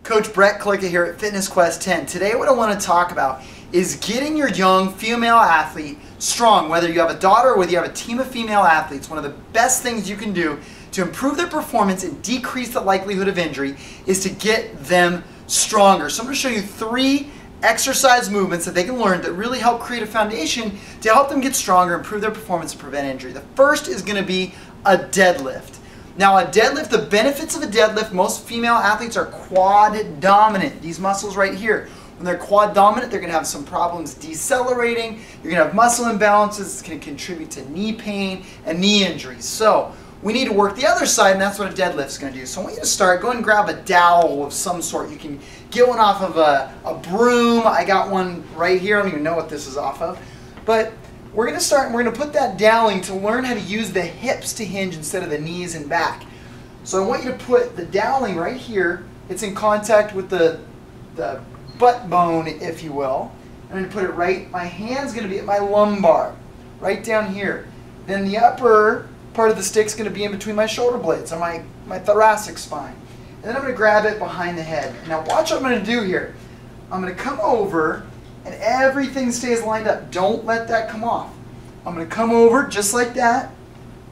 Coach Brett Klika here at Fitness Quest 10. Today what I want to talk about is getting your young female athlete strong. Whether you have a daughter or whether you have a team of female athletes, one of the best things you can do to improve their performance and decrease the likelihood of injury is to get them stronger. So I'm going to show you 3 exercise movements that they can learn that really help create a foundation to help them get stronger, improve their performance, and prevent injury. The first is going to be a deadlift. Now a deadlift, the benefits of a deadlift, most female athletes are quad dominant. These muscles right here, when they're quad dominant, they're going to have some problems decelerating. You're going to have muscle imbalances. It's going to contribute to knee pain and knee injuries. So we need to work the other side, and that's what a deadlift is going to do. So I want you to start. Go ahead and grab a dowel of some sort. You can get one off of a broom. I got one right here. I don't even know what this is off of. But we're going to start, and we're going to put that doweling to learn how to use the hips to hinge instead of the knees and back. So I want you to put the doweling right here. It's in contact with the butt bone, if you will. I'm going to put it right, my hand's going to be at my lumbar, right down here. Then the upper part of the stick's going to be in between my shoulder blades on my thoracic spine. And then I'm going to grab it behind the head. And now watch what I'm going to do here. I'm going to come over and everything stays lined up. Don't let that come off. I'm going to come over just like that,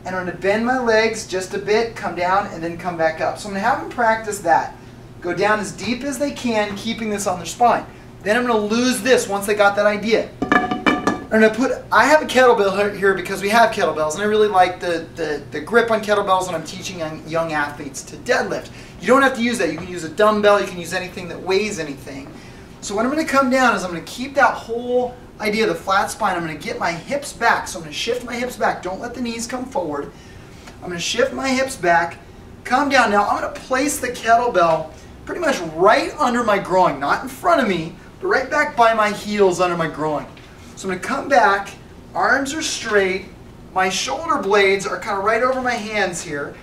and I'm going to bend my legs just a bit, come down, and then come back up. So I'm going to have them practice that. Go down as deep as they can, keeping this on their spine. Then I'm going to lose this once they got that idea. I'm going to put, I have a kettlebell here because we have kettlebells, and I really like the grip on kettlebells when I'm teaching young athletes to deadlift. You don't have to use that. You can use a dumbbell. You can use anything that weighs anything. So what I'm going to come down is I'm going to keep that whole idea of the flat spine. I'm going to get my hips back. So I'm going to shift my hips back. Don't let the knees come forward. I'm going to shift my hips back, come down. Now I'm going to place the kettlebell pretty much right under my groin, not in front of me, but right back by my heels under my groin. So I'm going to come back, arms are straight, my shoulder blades are kind of right over my hands here.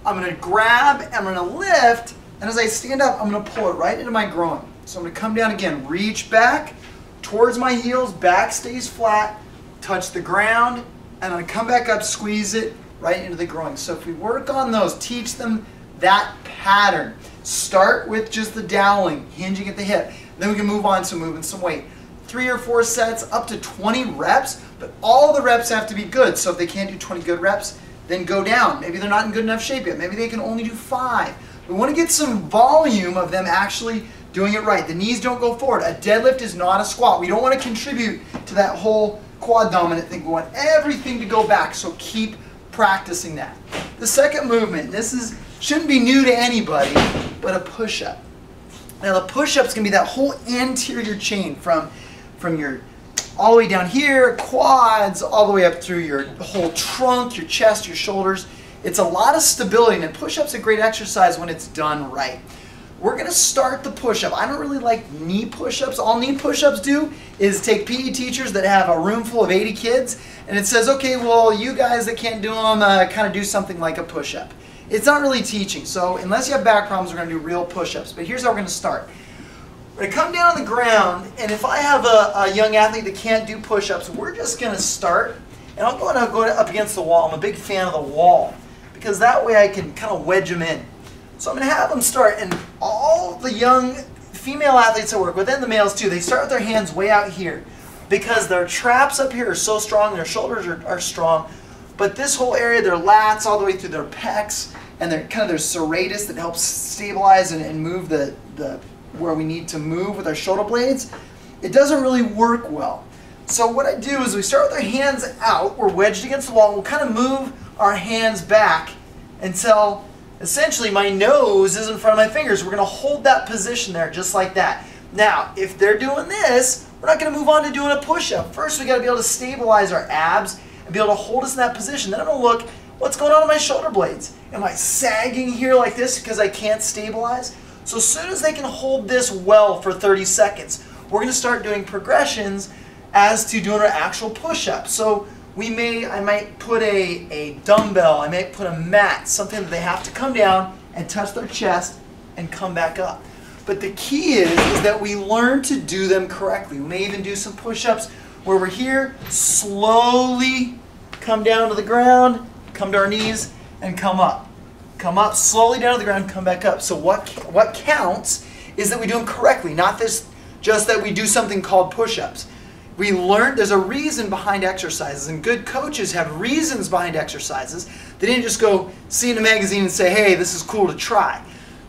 I'm going to grab, I'm going to lift, and as I stand up, I'm going to pull it right into my groin. So I'm going to come down again, reach back towards my heels, back stays flat, touch the ground, and I'm going to come back up, squeeze it right into the groin. So if we work on those, teach them that pattern. Start with just the doweling, hinging at the hip. Then we can move on to moving some weight. 3 or 4 sets, up to 20 reps, but all the reps have to be good. So if they can't do 20 good reps, then go down. Maybe they're not in good enough shape yet. Maybe they can only do 5. We want to get some volume of them actually doing it right. The knees don't go forward. A deadlift is not a squat. We don't want to contribute to that whole quad dominant thing. We want everything to go back, so keep practicing that. The second movement, this shouldn't be new to anybody, but a push-up. Now the push-up's going to be that whole anterior chain from your all the way down here, quads, all the way up through your whole trunk, your chest, your shoulders. It's a lot of stability, and push-up's a great exercise when it's done right. We're going to start the push-up. I don't really like knee push-ups. All knee push-ups do is take PE teachers that have a room full of 80 kids, and it says, okay, well, you guys that can't do them, kind of do something like a push-up. It's not really teaching. So unless you have back problems, we're going to do real push-ups. But here's how we're going to start. We're going to come down on the ground, and if I have a young athlete that can't do push-ups, we're just going to start, and I'll go up against the wall. I'm a big fan of the wall, because that way I can kind of wedge them in. So I'm going to have them start, and all the young female athletes I work with, and the males too, they start with their hands way out here because their traps up here are so strong, their shoulders are strong, but this whole area, their lats all the way through their pecs, and their serratus that helps stabilize and move the where we need to move with our shoulder blades, it doesn't really work well. So what I do is we start with our hands out, we're wedged against the wall, and we'll kind of move our hands back until essentially my nose is in front of my fingers. We're going to hold that position there just like that. Now, if they're doing this, we're not going to move on to doing a push-up. First, we got to be able to stabilize our abs and be able to hold us in that position. Then I'm going to look, what's going on in my shoulder blades? Am I sagging here like this because I can't stabilize? So as soon as they can hold this well for 30 seconds, we're going to start doing progressions as to doing our actual push-up. So I might put a dumbbell, I might put a mat, something that they have to come down and touch their chest and come back up. But the key is that we learn to do them correctly. We may even do some push-ups where we're here, slowly come down to the ground, come to our knees, and come up. Come up slowly down to the ground, come back up. So what counts is that we do them correctly, not just that we do something called push-ups. We learned there's a reason behind exercises, and good coaches have reasons behind exercises. They didn't just go see in a magazine and say, hey, this is cool to try.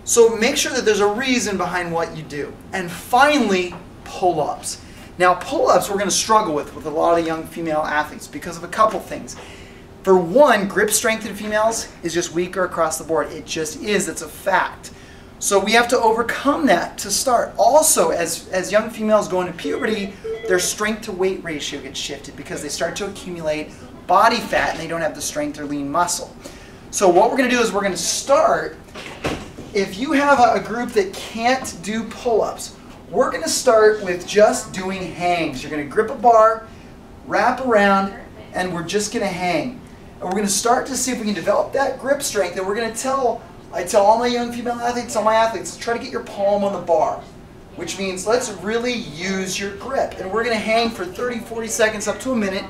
So make sure that there's a reason behind what you do. And finally, pull-ups. Now, pull-ups we're going to struggle with a lot of young female athletes because of a couple things. For one, grip strength in females is just weaker across the board. It just is. It's a fact. So we have to overcome that to start. Also, as young females go into puberty, their strength to weight ratio gets shifted because they start to accumulate body fat and they don't have the strength or lean muscle. So what we're going to do is we're going to start, if you have a group that can't do pull-ups, we're going to start with just doing hangs. You're going to grip a bar, wrap around, and we're just going to hang. And we're going to start to see if we can develop that grip strength, and we're going to I tell all my young female athletes, all my athletes, try to get your palm on the bar, which means let's really use your grip. And we're going to hang for 30, 40 seconds up to a minute.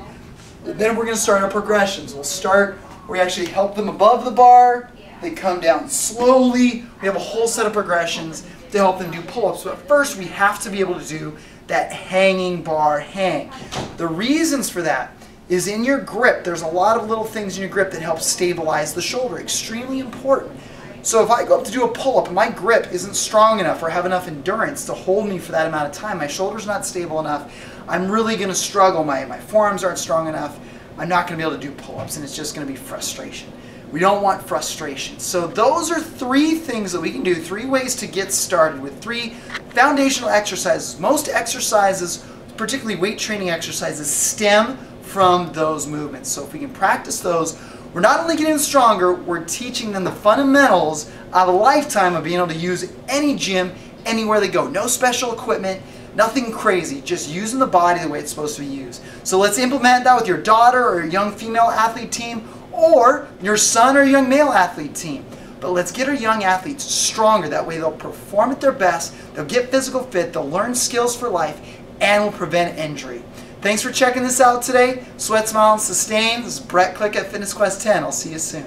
Then we're going to start our progressions. We'll start where we actually help them above the bar. They come down slowly. We have a whole set of progressions to help them do pull-ups. But first, we have to be able to do that hanging bar hang. The reasons for that is in your grip. There's a lot of little things in your grip that help stabilize the shoulder. Extremely important. So if I go up to do a pull-up and my grip isn't strong enough or have enough endurance to hold me for that amount of time, my shoulder's not stable enough, I'm really going to struggle. My forearms aren't strong enough. I'm not going to be able to do pull-ups, and it's just going to be frustration. We don't want frustration. So those are 3 things that we can do, 3 ways to get started with 3 foundational exercises. Most exercises, particularly weight training exercises, stem from those movements. So if we can practice those, we're not only getting stronger, we're teaching them the fundamentals of a lifetime of being able to use any gym, anywhere they go. No special equipment, nothing crazy, just using the body the way it's supposed to be used. So let's implement that with your daughter or your young female athlete team, or your son or young male athlete team. But let's get our young athletes stronger. That way they'll perform at their best, they'll get physical fit, they'll learn skills for life, and will prevent injury. Thanks for checking this out today. Sweat, smile, and sustain. This is Klika at Fitness Quest 10. I'll see you soon.